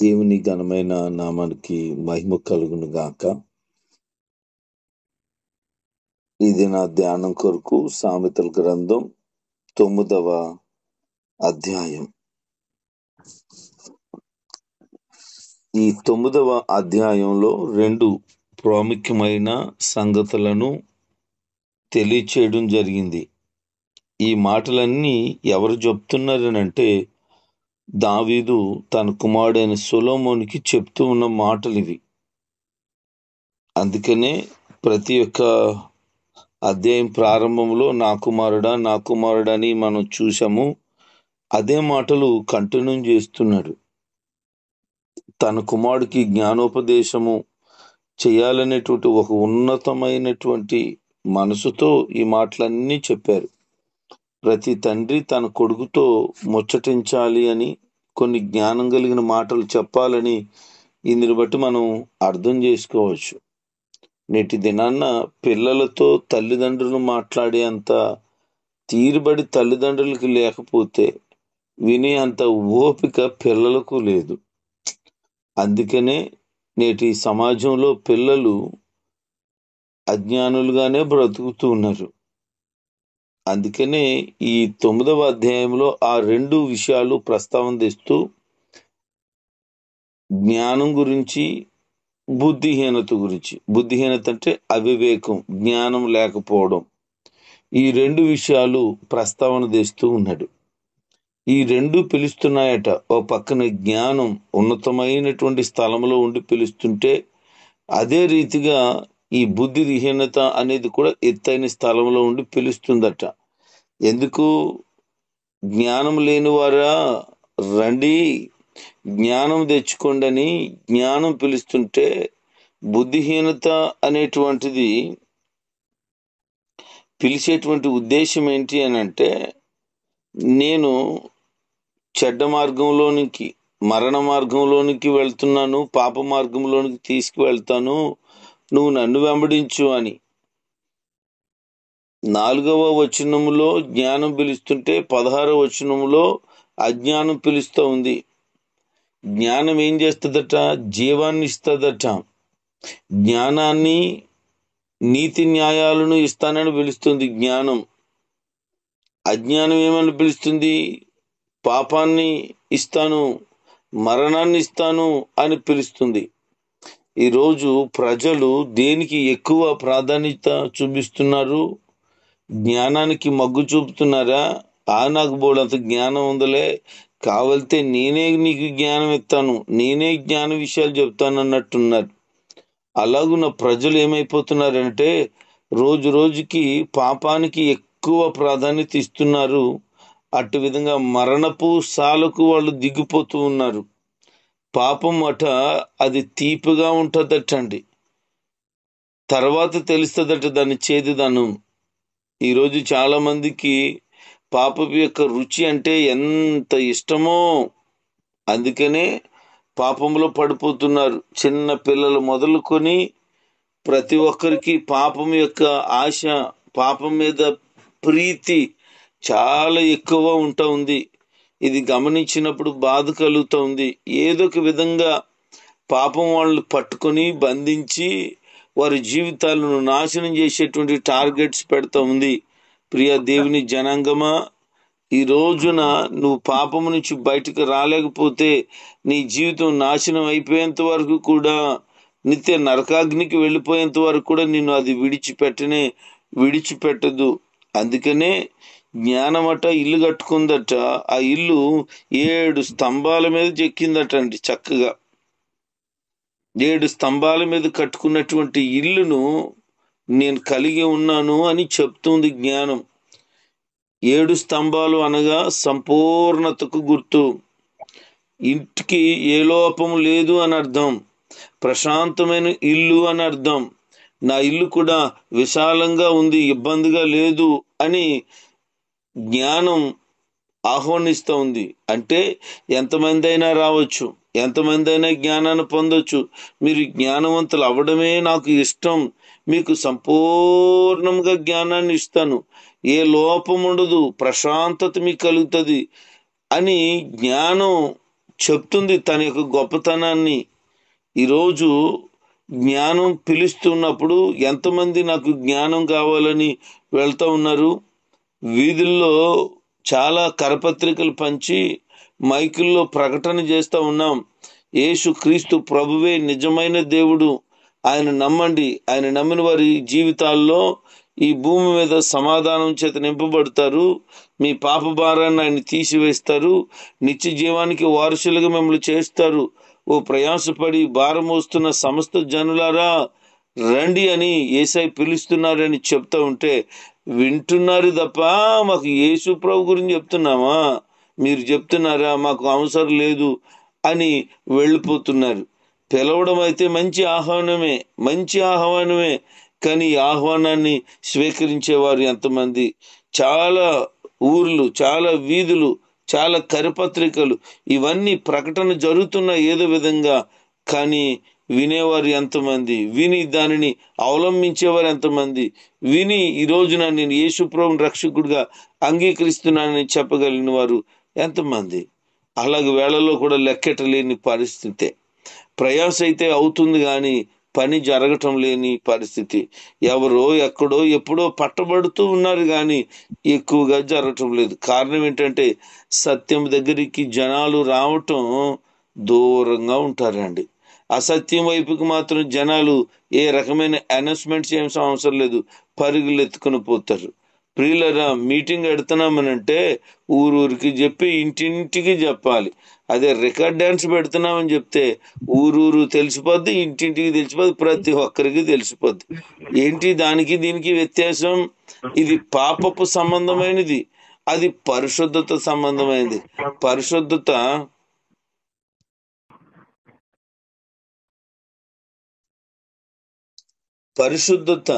దేవుని ఘనమైన నామానికి మహిమ కలుగును గాక. ఇది నా ధ్యానం కొరకు సామెతల గ్రంథం 9వ అధ్యాయం. ఈ 9వ అధ్యాయంలో 2 ప్రాముఖ్యమైన సంగతులను తెలియచేయడం జరిగింది. ఈ మాటలన్నీ ఎవరు చెప్తున్నారనంటే దావీదు తన కుమారుడైన సొలొమోనుకి చెప్తూ ఉన్న మాటలు ఇవి. అందుకనే ప్రతి ఒక్క అధ్యాయం ప్రారంభంలో నా కుమారుడా నా కుమారుడా అని మనం చూసాము. అదే మాటలు కంటిన్యూ చేస్తున్నాడు. తన కుమారుడికి జ్ఞానోపదేశము చేయాలనేటువంటి ఒక ఉన్నతమైనటువంటి మనసుతో ఈ మాటలన్నీ చెప్పారు. ప్రతి తండ్రి తన కొడుకుతో ముచ్చటించాలి అని, కొన్ని జ్ఞానం కలిగిన మాటలు చెప్పాలని ఇందుని బట్టి మనం అర్థం చేసుకోవచ్చు. నేటి దినాన్న పిల్లలతో తల్లిదండ్రులు మాట్లాడే అంత తీరుబడి తల్లిదండ్రులకి లేకపోతే వినే అంత ఓపిక పిల్లలకు లేదు. అందుకనే నేటి సమాజంలో పిల్లలు అజ్ఞానులుగానే బ్రతుకుతూ ఉన్నారు. అందుకనే ఈ 9వ అధ్యాయంలో ఆ 2 విషయాలు ప్రస్తావన తెస్తూ జ్ఞానం గురించి, బుద్ధిహీనత గురించి. బుద్ధిహీనత అంటే అవివేకం, జ్ఞానం లేకపోవడం. ఈ 2 విషయాలు ప్రస్తావన తెస్తూ ఉన్నాడు. ఈ 2 పిలుస్తున్నాయట. ఓ పక్కన జ్ఞానం ఉన్నతమైనటువంటి స్థలంలో ఉండి పిలుస్తుంటే, అదే రీతిగా ఈ బుద్ధిహీనత అనేది కూడా ఎత్తైన స్థలంలో ఉండి పిలుస్తుందట. ఎందుకు? జ్ఞానం లేనివారా రండి, జ్ఞానం తెచ్చుకోండి అని జ్ఞానం పిలుస్తుంటే, బుద్ధిహీనత అనేటువంటిది పిలిచేటువంటి ఉద్దేశం ఏంటి అని అంటే, నేను చెడ్డ మార్గంలోనికి, మరణ మార్గంలోనికి వెళ్తున్నాను, పాప మార్గంలోనికి తీసుకువెళ్తాను, నువ్వు నన్ను వెంబడించు అని. 4వ వచనములో జ్ఞానం పిలుస్తుంటే 16వ వచనములో అజ్ఞానం పిలుస్తూ ఉంది. జ్ఞానం ఏం చేస్తుందట? జీవాన్ని ఇస్తుందట. జ్ఞానాన్ని, నీతి న్యాయాలను ఇస్తానని పిలుస్తుంది జ్ఞానం. అజ్ఞానం ఏమని పిలుస్తుంది? పాపాన్ని ఇస్తాను, మరణాన్ని ఇస్తాను అని పిలుస్తుంది. ఈరోజు ప్రజలు దేనికి ఎక్కువ ప్రాధాన్యత చూపిస్తున్నారు? జ్ఞానానికి మగ్గు చూపుతున్నారా? నాకు బోడంత జ్ఞానం ఉందలే, కావలితే నేనే నీకు జ్ఞానం ఇస్తాను, నేనే జ్ఞాన విషయాలు చెప్తాను అన్నట్టున్నారు. అలాగున్న ప్రజలు ఏమైపోతున్నారంటే రోజు రోజుకి పాపానికి ఎక్కువ ప్రాధాన్యత ఇస్తున్నారు. అటు విధంగా మరణపు సాలకు వాళ్ళు దిగిపోతూ ఉన్నారు. పాపం అట అది తీపిగా ఉంటుందటండి, తర్వాత తెలుస్తుందట దాని చేదుదనం. ఈరోజు చాలా మందికి పాపపు యొక్క రుచి అంటే ఎంత ఇష్టమో, అందుకనే పాపంలో పడిపోతున్నారు. చిన్న పిల్లలు మొదలుకొని ప్రతి ఒక్కరికి పాపం యొక్క ఆశ, పాపం మీద ప్రీతి చాలా ఎక్కువ ఉంటా ఉంది. ఇది గమనించినప్పుడు బాధ కలుగుతూ ఉంది. ఏదో ఒక విధంగా పాపం వాళ్ళు పట్టుకొని బంధించి వారి జీవితాలను నాశనం చేసేటువంటి టార్గెట్స్ పెడతా ఉంది. ప్రియ దేవుని జనాంగమా, ఈ రోజున నువ్వు పాపము నుంచి బయటకు రాలేకపోతే నీ జీవితం నాశనం అయిపోయేంత వరకు కూడా, నిత్య నరకాగ్నికి వెళ్ళిపోయేంత వరకు కూడా నిన్ను అది విడిచిపెట్టదు. అందుకనే జ్ఞానమట ఇల్లు కట్టుకుందట. ఆ ఇల్లు 7 స్తంభాల మీద చెక్కిందట అండి. చక్కగా 7 స్తంభాల మీద కట్టుకున్నటువంటి ఇల్లును నేను కలిగి ఉన్నాను అని చెప్తుంది జ్ఞానం. 7 స్తంభాలు అనగా సంపూర్ణతకు గుర్తు. ఇంటికి ఏ లోపము లేదు అని అర్థం. ప్రశాంతమైన ఇల్లు అని అర్థం. నా ఇల్లు కూడా విశాలంగా ఉంది, ఇబ్బందిగా లేదు అని జ్ఞానం ఆహ్వానిస్తూ ఉంది. అంటే ఎంతమంది అయినా రావచ్చు, ఎంతమంది అయినా జ్ఞానాన్ని పొందొచ్చు. మీరు జ్ఞానవంతులు అవ్వడమే నాకు ఇష్టం, మీకు సంపూర్ణంగా జ్ఞానాన్ని ఇస్తాను, ఏ లోపం ఉండదు, ప్రశాంతత మీకు కలుగుతుంది అని జ్ఞానం చెప్తుంది తన యొక్క గొప్పతనాన్ని. ఈరోజు జ్ఞానం పిలుస్తున్నప్పుడు ఎంతమంది నాకు జ్ఞానం కావాలని వెళ్తూ ఉన్నారు. వీధుల్లో చాలా కరపత్రికలు పంచి మైకుల్లో ప్రకటన చేస్తూ ఉన్నాం. యేసు క్రీస్తు ప్రభువే నిజమైన దేవుడు, ఆయన నమ్మండి. ఆయన నమ్మిన వారి జీవితాల్లో ఈ భూమి మీద సమాధానం చేత నింపబడతారు. మీ పాప భారాన్ని ఆయన తీసివేస్తారు. నిత్య జీవానికి వారసులుగా మిమ్మల్ని చేస్తారు. ఓ ప్రయాసపడి భారం మోస్తున్న సమస్త జనులారా రండి అని యేసయ్య పిలుస్తున్నారని చెప్తా ఉంటే వింటున్నారు తప్ప మాకు యేసు ప్రభు గురించి చెప్తున్నామా, మీరు చెప్తున్నారా, మాకు అవసరం లేదు అని వెళ్ళిపోతున్నారు. పిలవడం అయితే మంచి ఆహ్వానమే, మంచి ఆహ్వానమే. కానీ ఈ ఆహ్వానాన్ని స్వీకరించేవారు ఎంతమంది? చాలా ఊర్లు, చాలా వీధులు, చాలా కరపత్రికలు, ఇవన్నీ ప్రకటన జరుగుతున్న ఏదో విధంగా, కానీ వినేవారు ఎంతమంది? విని దానిని అవలంబించేవారు ఎంతమంది? విని ఈ రోజున నేను యేసు ప్రభువుని రక్షకుడిగా అంగీకరిస్తున్నానని చెప్పగలిగిన వారు ఎంతమంది? అలాగే వేళల్లో కూడా లెక్కటలేని పరిస్థితే. ప్రయాస అయితే అవుతుంది కానీ పని జరగటం లేని పరిస్థితి. ఎవరో ఎక్కడో ఎప్పుడో పట్టబడుతూ ఉన్నారు కానీ ఎక్కువగా జరగటం లేదు. కారణం ఏంటంటే సత్యం దగ్గరికి జనాలు రావటం దూరంగా ఉంటారండి. అసత్యం వైపుకి మాత్రం జనాలు ఏ రకమైన అనౌన్స్మెంట్స్ ఏం అవసరం లేదు, పరుగులు ఎత్తుకుని పోతారు. ప్రియులరా, మీటింగ్ పెడుతున్నామనంటే ఊరూరికి చెప్పి ఇంటింటికి చెప్పాలి. అదే రికార్డ్ డాన్స్ పెడుతున్నామని చెప్తే ఊరూరు తెలిసిపోద్ది, ఇంటింటికి తెలిసిపోద్ది, ప్రతి ఒక్కరికి తెలిసిపోద్ది. ఏంటి దానికి దీనికి వ్యత్యాసం? ఇది పాపపు సంబంధమైనది, అది పరిశుద్ధత సంబంధమైనది. పరిశుద్ధత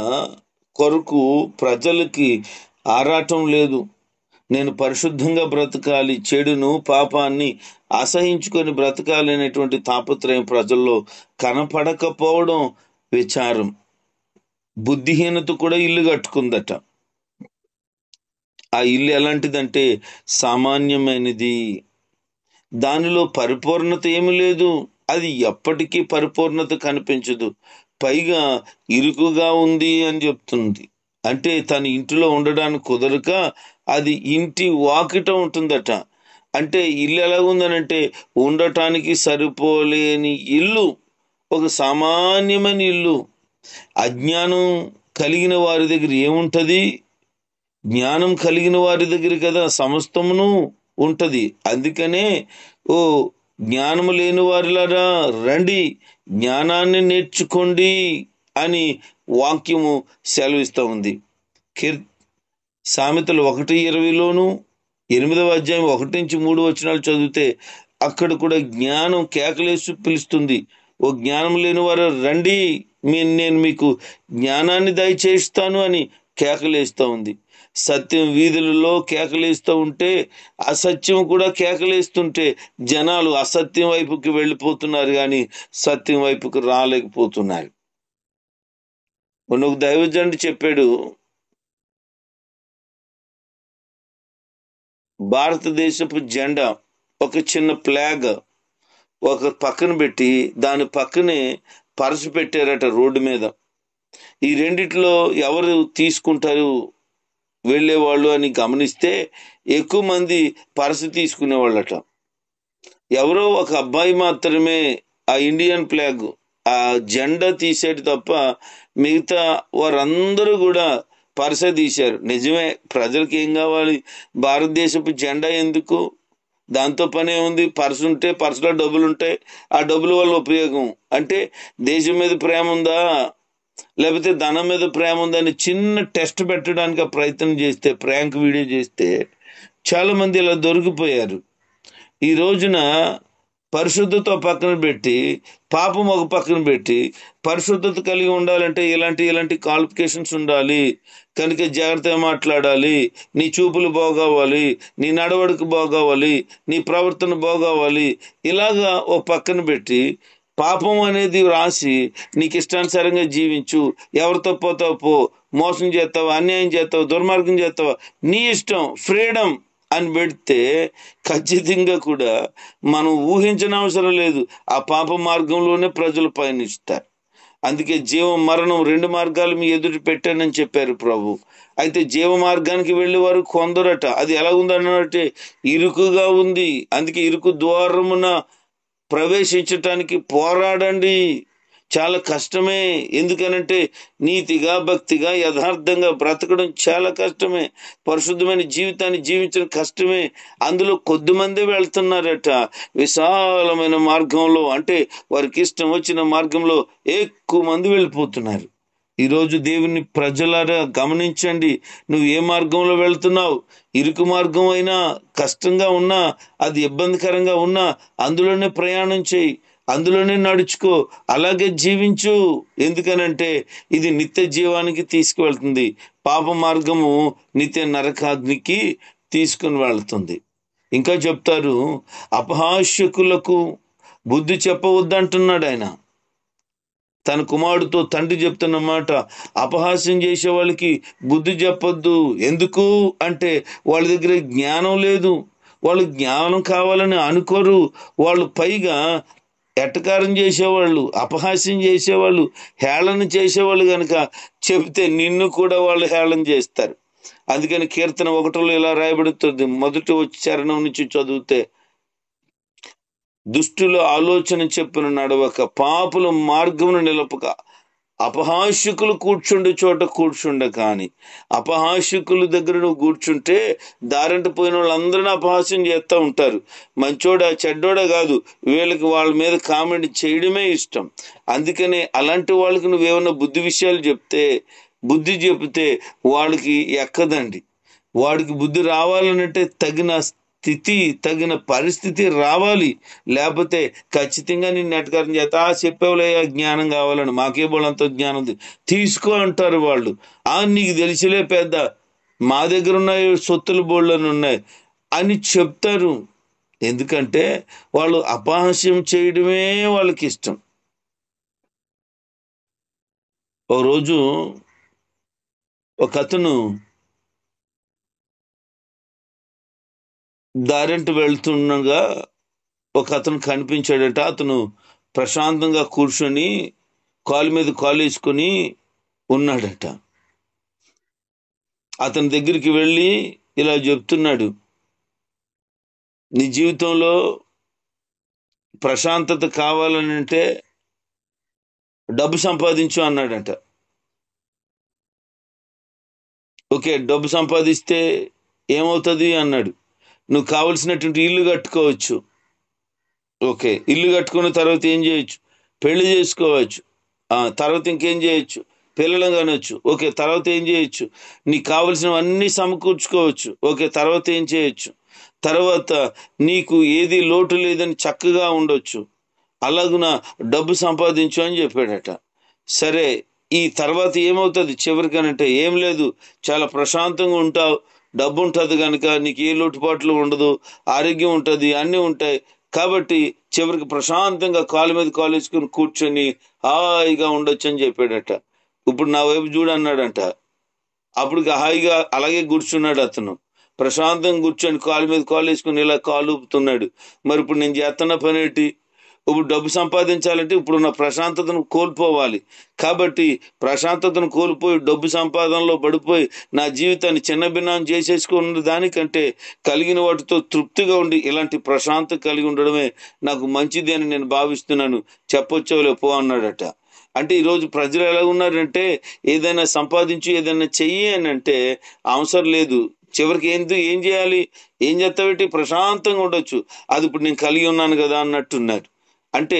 కొరకు ప్రజలకి ఆరాటం లేదు. నేను పరిశుద్ధంగా బ్రతకాలి, చెడును పాపాన్ని అసహించుకొని బ్రతకాలి అనేటువంటి తాపత్రయం ప్రజల్లో కనపడకపోవడం విచారం. బుద్ధిహీనత కూడా ఇల్లు కట్టుకుందట. ఆ ఇల్లు ఎలాంటిదంటే సామాన్యమైనది, దానిలో పరిపూర్ణత ఏమి లేదు, అది ఎప్పటికీ పరిపూర్ణత కనిపించదు. పైగా ఇరుకుగా ఉంది అని చెప్తుంది. అంటే తన ఇంటిలో ఉండడానికి కుదరక అది ఇంటి వాకిట ఉంటుందట. అంటే ఇల్లు ఎలాగుందనంటే ఉండటానికి సరిపోలేని ఇల్లు, ఒక సామాన్యమైన ఇల్లు. అజ్ఞానం కలిగిన వారి దగ్గర ఏముంటది? జ్ఞానం కలిగిన వారి దగ్గర కదా సమస్తమును ఉంటది. అందుకనే ఓ జ్ఞానము లేని వారిలారా రండి, జ్ఞానాన్ని నేర్చుకోండి అని వాక్యము సెలవిస్తూ ఉంది. సామెతలు 1:20లోను 8వ అధ్యాయం 1-3 వచనాలు చదివితే అక్కడ కూడా జ్ఞానం కేకలేసి పిలుస్తుంది. ఓ జ్ఞానం లేని వారు రండి, నేను మీకు జ్ఞానాన్ని దయచేస్తాను అని కేకలేస్తూ ఉంది. సత్యం వీధులలో కేకలేస్తూ ఉంటే అసత్యం కూడా కేకలేస్తుంటే జనాలు అసత్యం వైపుకి వెళ్ళిపోతున్నారు కానీ సత్యం వైపుకి రాలేకపోతున్నారు. ఒక దైవజనుడు చెప్పాడు, భారతదేశపు జెండా ఒక చిన్న ఫ్లాగ్ ఒక పక్కన పెట్టి దాని పక్కనే పరసు పెట్టారట రోడ్డు మీద. ఈ రెండిట్లో ఎవరు తీసుకుంటారు వెళ్ళేవాళ్ళు అని గమనిస్తే ఎక్కువ మంది పరసు తీసుకునేవాళ్ళట. ఎవరో ఒక అబ్బాయి మాత్రమే ఆ ఇండియన్ ఫ్లాగ్, ఆ జెండా తీసేది తప్ప మిగతా వారందరూ కూడా పరస తీశారు. నిజమే, ప్రజలకు ఏం కావాలి? భారతదేశపు జెండా ఎందుకు? దాంతో పనే ఉంది. పర్సు ఉంటే పర్సులో డబ్బులు ఉంటాయి, ఆ డబ్బుల వల్ల ఉపయోగం అంటే దేశం మీద ప్రేమ ఉందా లేకపోతే ధనం మీద ప్రేమ ఉందా అని చిన్న టెస్ట్ పెట్టడానికి ఆ ప్రయత్నం చేస్తే, ప్రాంక్ వీడియో చేస్తే చాలా మంది ఇలా దొరికిపోయారు. ఈ రోజున పరిశుద్ధత పక్కన పెట్టి పాపం ఒక పక్కన పెట్టి పరిశుద్ధత కలిగి ఉండాలంటే ఇలాంటి క్వాలిఫికేషన్స్ ఉండాలి. కనుక జాగ్రత్తగా మాట్లాడాలి, నీ చూపులు బాగోవాలి, నీ నడవడిక బాగోవాలి, నీ ప్రవర్తన బాగోవాలి. ఇలాగా ఓ పక్కన పెట్టి పాపం అనేది రాసి నీకు ఇష్టానుసారంగా జీవించు, ఎవరితో పోతావు పో, మోసం చేస్తావా, అన్యాయం చేస్తావా, దుర్మార్గం చేస్తావా, నీ ఇష్టం, ఫ్రీడమ్ అని పెడితే ఖచ్చితంగా కూడా మనం ఊహించిన అవసరం లేదు, ఆ పాప మార్గంలోనే ప్రజలు పయనిస్తారు. అందుకే జీవ మరణం 2 మార్గాలు మీ ఎదుట పెట్టానని చెప్పారు ప్రభు. అయితే జీవ మార్గానికి వెళ్ళేవారు కొందరట. అది ఎలా ఉందనంటే ఇరుకుగా ఉంది. అందుకే ఇరుకు ద్వారమున ప్రవేశించటానికి పోరాడండి. చాలా కష్టమే. ఎందుకనంటే నీతిగా, భక్తిగా, యథార్థంగా బ్రతకడం చాలా కష్టమే. పరిశుద్ధమైన జీవితాన్ని జీవించడం కష్టమే. అందులో కొద్దిమంది వెళ్తున్నారట. విశాలమైన మార్గంలో, అంటే వారికి ఇష్టం వచ్చిన మార్గంలో ఎక్కువ మంది వెళ్ళిపోతున్నారు. ఈరోజు దేవుని ప్రజలారా గమనించండి, నువ్వు ఏ మార్గంలో వెళ్తున్నావు. ఇరుకు మార్గం అయినా, కష్టంగా ఉన్నా, అది ఇబ్బందికరంగా ఉన్నా అందులోనే ప్రయాణం చేయి, అందులోనే నడుచుకో, అలాగే జీవించు. ఎందుకనంటే ఇది నిత్య జీవానికి తీసుకువెళ్తుంది. పాప మార్గము నిత్య నరకాగ్నికి తీసుకుని వెళ్తుంది. ఇంకా చెప్తారు, అపహాస్యకులకు బుద్ధి చెప్పవద్దంటున్నాడు ఆయన. తన కుమారుడితో తండ్రి చెప్తున్న మాట, అపహాస్యం చేసే వాళ్ళకి బుద్ధి చెప్పొద్దు. ఎందుకు అంటే వాళ్ళ దగ్గర జ్ఞానం లేదు. వాళ్ళు జ్ఞానం కావాలని అనుకోరు. వాళ్ళు పైగా ఎటకారం చేసేవాళ్ళు, అపహాస్యం చేసేవాళ్ళు, హేళన చేసేవాళ్ళు కనుక చెబితే నిన్ను కూడా వాళ్ళు హేళన చేస్తారు. అందుకని కీర్తన 1లో ఇలా రాయబడుతుంది, మొదటి చరణం నుంచి చదివితే, దుష్టుల ఆలోచన చెప్పున నడవక, పాపుల మార్గమును నిలపక, అపహాస్యకులు కూర్చుండే చోట కూర్చుండ. కానీ అపహాస్యకుల దగ్గర నువ్వు కూర్చుంటే దారంట పోయిన వాళ్ళందరినీ అపహాస్యం చేస్తూ ఉంటారు. మంచోడా చెడ్డోడా కాదు, వీళ్ళకి వాళ్ళ మీద కామెంట్ చేయడమే ఇష్టం. అందుకనే అలాంటి వాళ్ళకి నువ్వేమన్నా బుద్ధి విషయాలు బుద్ధి చెప్తే వాళ్ళకి ఎక్కదండి. వాడికి బుద్ధి రావాలనంటే తగిన స్థితి, తగిన పరిస్థితి రావాలి. లేకపోతే ఖచ్చితంగా నిన్ను ఎటకారం చేస్తా, చెప్పేవాళ్ళే జ్ఞానం కావాలని, మాకే బోళ్ళంత జ్ఞానం ఉంది, తీసుకో అంటారు వాళ్ళు. నీకు తెలిసిలే పెద్ద, మా దగ్గర ఉన్నాయి సొత్తుల బోళ్ళని ఉన్నాయి అని చెప్తారు. ఎందుకంటే వాళ్ళు అపహాస్యం చేయడమే వాళ్ళకి ఇష్టం. ఓ రోజు ఒక అతను దారింట వెళ్తుండగా ఒక అతను కనిపించాడట. అతను ప్రశాంతంగా కూర్చొని కాలు మీద కాలు వేసుకొని ఉన్నాడట. అతని దగ్గరికి వెళ్ళి ఇలా చెప్తున్నాడు, నీ జీవితంలో ప్రశాంతత కావాలని అంటే డబ్బు సంపాదించు అన్నాడట. ఓకే, డబ్బు సంపాదిస్తే ఏమవుతుంది అన్నాడు. నువ్వు కావలసినటువంటి ఇల్లు కట్టుకోవచ్చు. ఓకే, ఇల్లు కట్టుకున్న తర్వాత ఏం చేయొచ్చు? పెళ్లి చేసుకోవచ్చు. తర్వాత ఇంకేం చేయొచ్చు? పిల్లలను కనొచ్చు. ఓకే, తర్వాత ఏం చేయొచ్చు? నీకు కావలసినవన్నీ సమకూర్చుకోవచ్చు. ఓకే, తర్వాత ఏం చేయొచ్చు? తర్వాత నీకు ఏది లోటు లేదని చక్కగా ఉండొచ్చు. అలాగున డబ్బు సంపాదించు అని చెప్పాడట. సరే, ఈ తర్వాత ఏమవుతుంది చివరికనంటే ఏం లేదు, చాలా ప్రశాంతంగా ఉంటావు, డబ్బు ఉంటుంది కనుక నీకు ఏ లోటుపాట్లు ఉండదు, ఆరోగ్యం ఉంటుంది, అన్నీ ఉంటాయి. కాబట్టి చివరికి ప్రశాంతంగా కాలు మీద కాలు వేసుకుని కూర్చొని హాయిగా ఉండొచ్చు అని చెప్పాడట. ఇప్పుడు నా వైపు చూడన్నాడంట. అప్పుడు హాయిగా అలాగే కూర్చున్నాడు అతను. ప్రశాంతంగా కూర్చొని కాలు మీద కాలు వేసుకుని ఇలా కాలు ఊపుతున్నాడు. మరి ఇప్పుడు నేను చేస్తున్న పని ఏంటి? ఇప్పుడు డబ్బు సంపాదించాలంటే ఇప్పుడున్న ప్రశాంతతను కోల్పోవాలి. కాబట్టి ప్రశాంతతను కోల్పోయి డబ్బు సంపాదనలో పడిపోయి నా జీవితాన్ని చిన్న భిన్నం చేసేసుకున్న దానికంటే కలిగిన వాటితో తృప్తిగా ఉండి ఇలాంటి ప్రశాంతత కలిగి ఉండడమే నాకు మంచిది అని నేను భావిస్తున్నాను, చెప్పొచ్చోలే పో అన్నాడట. అంటే ఈరోజు ప్రజలు ఎలా ఉన్నారంటే ఏదైనా సంపాదించు, ఏదైనా చెయ్యి అని అంటే అవసరం లేదు. చివరికి ఏం చేయాలి? ఏం చేస్తావేంటి? ప్రశాంతంగా ఉండొచ్చు, అది ఇప్పుడు నేను కలిగి ఉన్నాను కదా అన్నట్టున్నారు. అంటే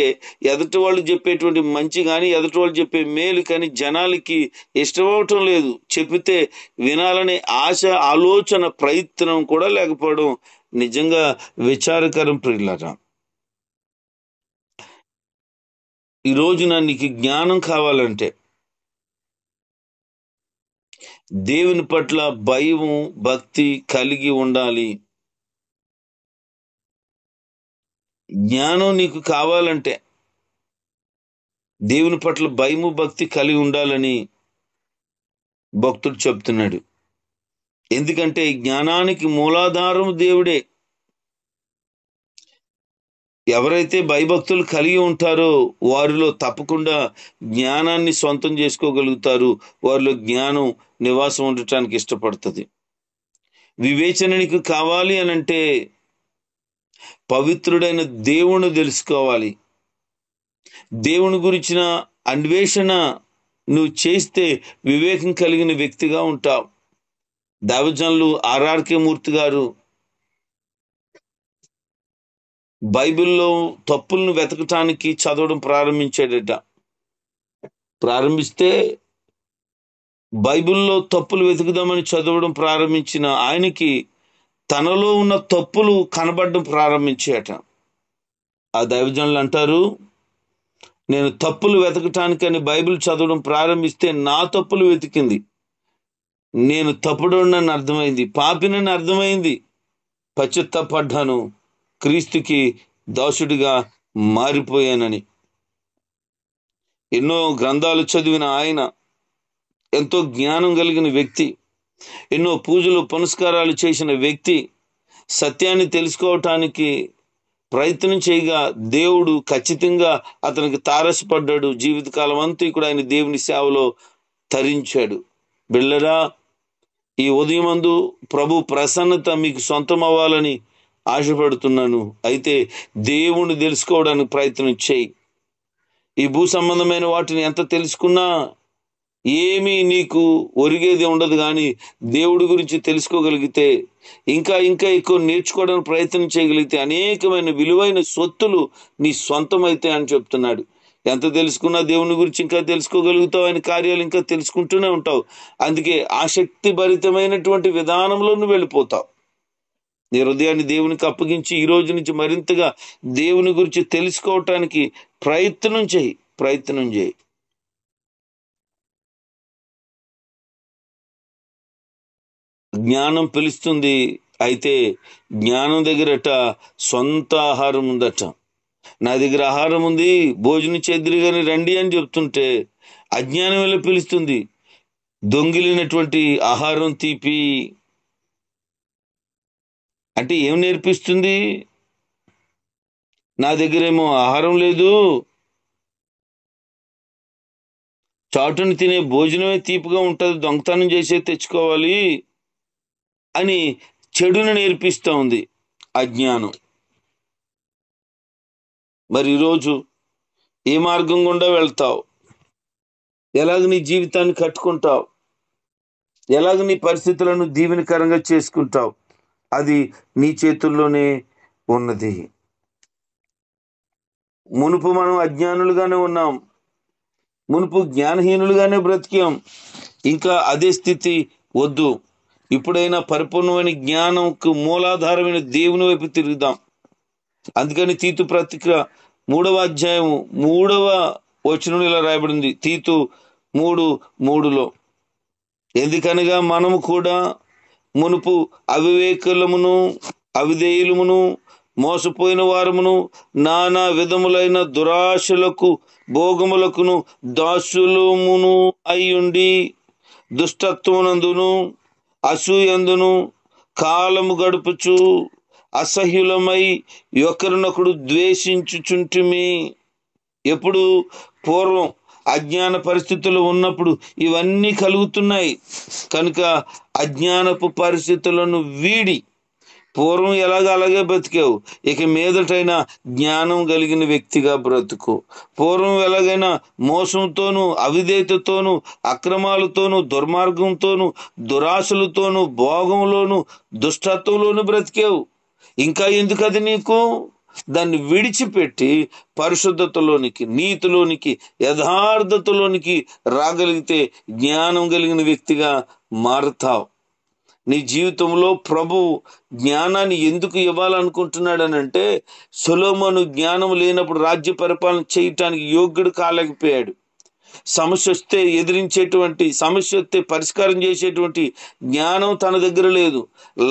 ఎదుటి వాళ్ళు చెప్పేటువంటి మంచి కానీ, ఎదుటి వాళ్ళు చెప్పే మేలు కానీ జనాలకి ఇష్టమవటం లేదు. చెప్పితే వినాలనే ఆశ, ఆలోచన, ప్రయత్నం కూడా లేకపోవడం నిజంగా విచారకరం ప్రియులారా. ఈ రోజున నీకు జ్ఞానం కావాలంటే దేవుని పట్ల భయం, భక్తి కలిగి ఉండాలి. జ్ఞానం నీకు కావాలంటే దేవుని పట్ల భయము, భక్తి కలిగి ఉండాలని భక్తుడు చెప్తున్నాడు. ఎందుకంటే జ్ఞానానికి మూలాధారం దేవుడే. ఎవరైతే భయభక్తులు కలిగి ఉంటారో వారిలో తప్పకుండా జ్ఞానాన్ని సొంతం చేసుకోగలుగుతారు. వారిలో జ్ఞానం నివాసం ఉండటానికి ఇష్టపడుతుంది. వివేచన నీకు కావాలి అనంటే పవిత్రుడైన దేవుని తెలుసుకోవాలి. దేవుని గురించిన అన్వేషణ నువ్వు చేస్తే వివేకం కలిగిన వ్యక్తిగా ఉంటావు. దైవజనులు ఆర్ఆర్కే మూర్తి గారు బైబిల్లో తప్పులను వెతకటానికి చదవడం ప్రారంభించాడట. ప్రారంభిస్తే బైబిల్లో తప్పులు వెతుకుదామని చదవడం ప్రారంభించిన ఆయనకి తనలో ఉన్న తప్పులు కనబడడం ప్రారంభించాయట. ఆ దైవజనులు అంటారు, నేను తప్పులు వెతకటానికని బైబిల్ చదవడం ప్రారంభిస్తే నా తప్పులు వెతికింది. నేను తప్పుడోనని అర్థమైంది, పాపినని అర్థమైంది. పశ్చాత్తాపడ్డాను, క్రీస్తుకి దాసుడిగా మారిపోయానని. ఎన్నో గ్రంథాలు చదివిన ఆయన ఎంతో జ్ఞానం కలిగిన వ్యక్తి, ఎన్నో పూజలు పునస్కారాలు చేసిన వ్యక్తి, సత్యాన్ని తెలుసుకోవటానికి ప్రయత్నం చేయగా దేవుడు ఖచ్చితంగా అతనికి తారసపడ్డాడు. జీవితకాలం అంతా కూడా ఆయన దేవుని సేవలో తరించాడు. బిళ్ళరా, ఈ ఉదయమందు ప్రభు ప్రసన్నత మీకు సొంతం అవ్వాలని ఆశపడుతున్నాను. అయితే దేవుణ్ణి తెలుసుకోవడానికి ప్రయత్నం చేయి. ఈ భూ సంబంధమైన వాటిని ఎంత తెలుసుకున్నా ఏమీ నీకు ఒరిగేది ఉండదు. కానీ దేవుడి గురించి తెలుసుకోగలిగితే, ఇంకా ఇంకా ఎక్కువ నేర్చుకోవడానికి ప్రయత్నం చేయగలిగితే అనేకమైన విలువైన సొత్తులు నీ సొంతమైతే అని చెప్తున్నాడు. ఎంత తెలుసుకున్నా దేవుని గురించి ఇంకా తెలుసుకోగలుగుతావు, ఆయన కార్యాలు ఇంకా తెలుసుకుంటూనే ఉంటావు. అందుకే ఆసక్తి భరితమైనటువంటి విధానంలో నువ్వు వెళ్ళిపోతావు. నీ హృదయాన్ని దేవునికి అప్పగించి ఈ రోజు నుంచి మరింతగా దేవుని గురించి తెలుసుకోవటానికి ప్రయత్నం చేయి. జ్ఞానం పిలుస్తుంది. అయితే జ్ఞానం దగ్గరట సొంత ఆహారం ఉందట. నా దగ్గర ఆహారం ఉంది, భోజనం చేద్దురు కానీ రండి అని చెప్తుంటే అజ్ఞానం వల్ల పిలుస్తుంది. దొంగిలినటువంటి ఆహారం తీపి అంటే ఏం నేర్పిస్తుంది? నా దగ్గరేమో ఆహారం లేదు, చాటును తినే భోజనమే తీపిగా ఉంటుంది, దొంగతనం చేసే తెచ్చుకోవాలి అని చెడును నేర్పిస్తూ ఉంది అజ్ఞానం. మరి ఈరోజు ఏ మార్గం గుండా వెళ్తావు? ఎలాగ నీ జీవితాన్ని కట్టుకుంటావు? ఎలాగ నీ పరిస్థితులను దీవెనకరంగా చేసుకుంటావు? అది నీ చేతుల్లోనే ఉన్నది. మునుపు మనం అజ్ఞానులుగానే ఉన్నాం, మునుపు జ్ఞానహీనులుగానే బ్రతికాం. ఇంకా అదే స్థితి వద్దు. ఇప్పుడైనా పరిపూర్ణమైన జ్ఞానంకు మూలాధారమైన దేవుని వైపు తిరుగుదాం. అందుకని తీతు పత్రిక 3వ అధ్యాయము 3వ వచనం ఇలా రాయబడింది. తీతు 3:3లో, ఎందుకనగా మనము కూడా మునుపు అవివేకులమును అవిధేయులమును మోసపోయిన వారమును నానా విధములైన దురాశలకు భోగములకును దాసులమును అయ్యుండి దుష్టత్వనందును అసూయందును కాలము గడుపుచు అసహ్యులమై ఒకరినొకడు ద్వేషించుచుంటిమి. ఎప్పుడు? పూర్వం అజ్ఞాన పరిస్థితులు ఉన్నప్పుడు ఇవన్నీ కలుగుతున్నాయి. కనుక అజ్ఞానపు పరిస్థితులను వీడి పూర్వం ఎలాగ అలాగే బ్రతికావు, ఇక మీదటైనా జ్ఞానం కలిగిన వ్యక్తిగా బ్రతుకు. పూర్వం ఎలాగైనా మోసంతోనూ అవిధేయతతోనూ అక్రమాలతోనూ దుర్మార్గంతోనూ దురాశలతోనూ భోగంలోనూ దుష్టత్వంలోనూ బ్రతికావు. ఇంకా ఎందుకు అది నీకు? దాన్ని విడిచిపెట్టి పరిశుద్ధతలోనికి, నీతిలోనికి, యథార్థతలోనికి రాగలిగితే జ్ఞానం కలిగిన వ్యక్తిగా మారుతావు. నీ జీవితంలో ప్రభు జ్ఞానాన్ని ఎందుకు ఇవ్వాలనుకుంటున్నాడనంటే, సొలొమోను జ్ఞానం లేనప్పుడు రాజ్య పరిపాలన చేయటానికి యోగ్యుడు కాలేకపోయాడు. సమస్య వస్తే ఎదిరించేటువంటి, సమస్య వస్తే పరిష్కారం చేసేటువంటి జ్ఞానం తన దగ్గర లేదు.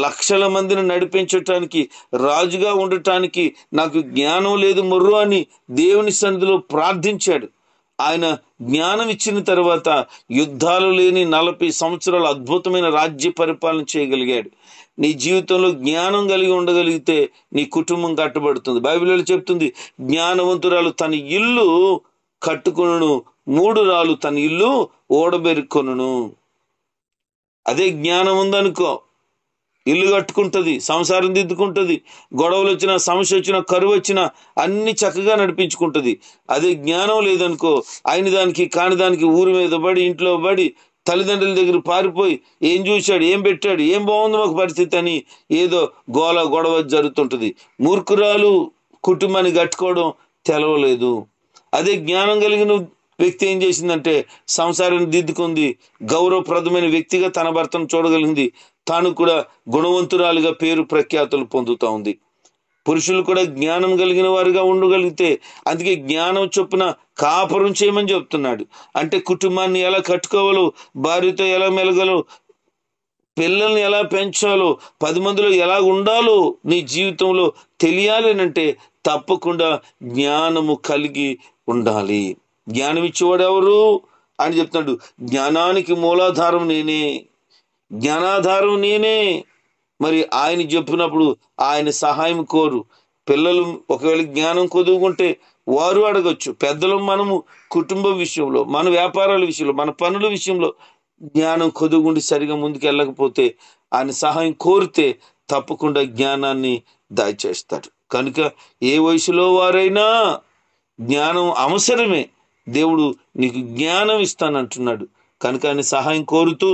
లక్షల మందిని నడిపించటానికి, రాజుగా ఉండటానికి నాకు జ్ఞానం లేదు మొర్రు అని దేవుని సన్నిధిలో ప్రార్థించాడు. ఆయన జ్ఞానం ఇచ్చిన తర్వాత యుద్ధాలు లేని 40 సంవత్సరాలు అద్భుతమైన రాజ్య పరిపాలన చేయగలిగాడు. నీ జీవితంలో జ్ఞానం కలిగి ఉండగలిగితే నీ కుటుంబం కట్టబడుతుంది. బైబిల్లో చెప్తుంది, జ్ఞానవంతురాలు తన ఇల్లు కట్టుకొనును, 3 రాళ్ళు తన ఇల్లు ఓడబెరుకొనును. అదే జ్ఞానం ఉందనుకో, ఇల్లు కట్టుకుంటుంది, సంసారం దిద్దుకుంటుంది, గొడవలు వచ్చినా, సమస్య వచ్చినా, కరువు వచ్చినా అన్ని చక్కగా నడిపించుకుంటుంది. అదే జ్ఞానం లేదనుకో, అయిన దానికి కాని దానికి ఊరి మీద పడి, ఇంట్లో పడి, తల్లిదండ్రుల దగ్గర పారిపోయి ఏం చూశాడు, ఏం పెట్టాడు, ఏం బాగుంది మాకు పరిస్థితి అని ఏదో గొడవ జరుగుతుంటుంది. మూర్ఖురాలు కుటుంబాన్ని కట్టుకోవడం తెలవలేదు. అదే జ్ఞానం కలిగిన వ్యక్తి ఏం చేసిందంటే సంసారాన్ని దిద్దుకుంది, గౌరవప్రదమైన వ్యక్తిగా తన భర్తను చూడగలిగింది, తాను కూడా గుణవంతురాలుగా పేరు ప్రఖ్యాతులు పొందుతా ఉంది. పురుషులు కూడా జ్ఞానం కలిగిన వారుగా ఉండగలిగితే, అందుకే జ్ఞానం చొప్పున కాపురం చేయమని చెప్తున్నాడు. అంటే కుటుంబాన్ని ఎలా కట్టుకోవాలో, భార్యతో ఎలా మెలగాలో, పిల్లల్ని ఎలా పెంచాలో, 10 మందిలో ఎలా ఉండాలో నీ జీవితంలో తెలియాలి అంటే తప్పకుండా జ్ఞానము కలిగి ఉండాలి. జ్ఞానం ఇచ్చేవాడు ఎవరు అని చెప్తున్నాడు. జ్ఞానానికి మూలాధారం నేనే, జ్ఞానాధారం నేనే. మరి ఆయన చెప్పినప్పుడు ఆయన సహాయం కోరు. పిల్లలు ఒకవేళ జ్ఞానం కొదువుకుంటే వారు అడగచ్చు. పెద్దలు మనము కుటుంబ విషయంలో, మన వ్యాపారాల విషయంలో, మన పనుల విషయంలో జ్ఞానం కొదువుకుండి సరిగా ముందుకు వెళ్ళకపోతే ఆయన సహాయం కోరితే తప్పకుండా జ్ఞానాన్ని దయచేస్తాడు. కనుక ఏ వయసులో వారైనా జ్ఞానం అవసరమే. దేవుడు నీకు జ్ఞానం ఇస్తానంటున్నాడు. కనుక ఆయన సహాయం కోరుతూ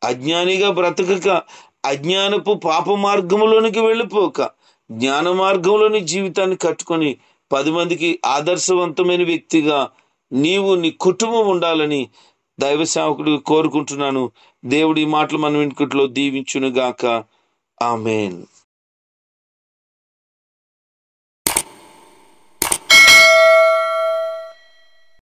అజ్ఞానిగా బ్రతకక, అజ్ఞానపు పాప మార్గంలోనికి వెళ్ళిపోక, జ్ఞాన మార్గంలోని జీవితాన్ని కట్టుకొని 10 మందికి ఆదర్శవంతమైన వ్యక్తిగా నీవు, నీ కుటుంబం ఉండాలని దైవ సేవకుడు కోరుకుంటున్నాను. దేవుడి మాటలు మన వెనుకట్లో దీవించునుగాక. ఆమేన్.